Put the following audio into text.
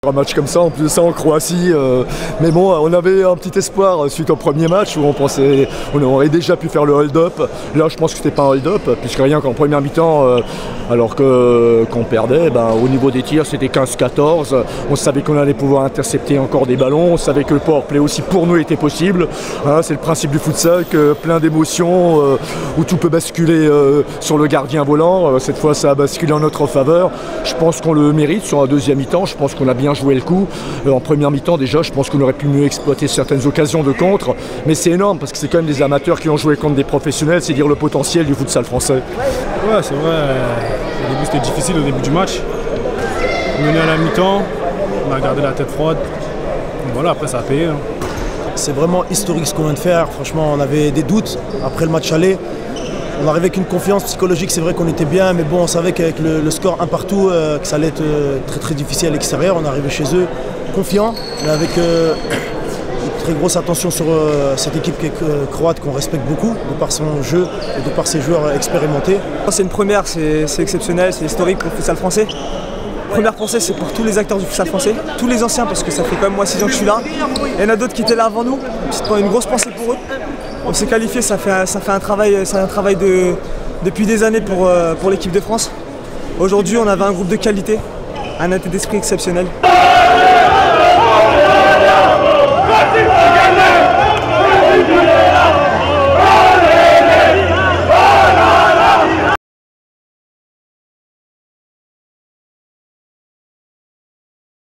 Un match comme ça, en plus de ça en Croatie, mais bon, on avait un petit espoir suite au premier match où on pensait on aurait déjà pu faire le hold-up. Là, je pense que c'était pas un hold-up, puisque rien qu'en première mi-temps, alors qu'on perdait, au niveau des tirs, c'était 15-14. On savait qu'on allait pouvoir intercepter encore des ballons, on savait que le powerplay aussi pour nous était possible. Hein, c'est le principe du futsal, que plein d'émotions, où tout peut basculer sur le gardien volant. Cette fois, ça a basculé en notre faveur. Je pense qu'on le mérite sur la deuxième mi-temps. Je pense qu'on a bien joué le coup. En première mi-temps déjà, je pense qu'on aurait pu mieux exploiter certaines occasions de contre, mais c'est énorme parce que c'est quand même des amateurs qui ont joué contre des professionnels, c'est dire le potentiel du futsal français. Ouais, c'est vrai, au début c'était difficile au début du match. On est à la mi-temps, on a gardé la tête froide, et voilà, après ça a payé. Hein. C'est vraiment historique ce qu'on vient de faire, franchement on avait des doutes après le match aller. On arrivait avec une confiance psychologique, c'est vrai qu'on était bien, mais bon, on savait qu'avec le score un partout, que ça allait être très très difficile à l'extérieur. On est arrivé chez eux confiants, mais avec une très grosse attention sur cette équipe qui est croate, qu'on respecte beaucoup, de par son jeu et de par ses joueurs expérimentés. C'est une première, c'est exceptionnel, c'est historique pour le futsal français. Première pensée, c'est pour tous les acteurs du futsal français, tous les anciens, parce que ça fait quand même moi 6 ans que je suis là. Il y en a d'autres qui étaient là avant nous, une grosse pensée pour eux. On s'est qualifié, ça fait un travail depuis des années pour l'équipe de France. Aujourd'hui, on avait un groupe de qualité, un état d'esprit exceptionnel.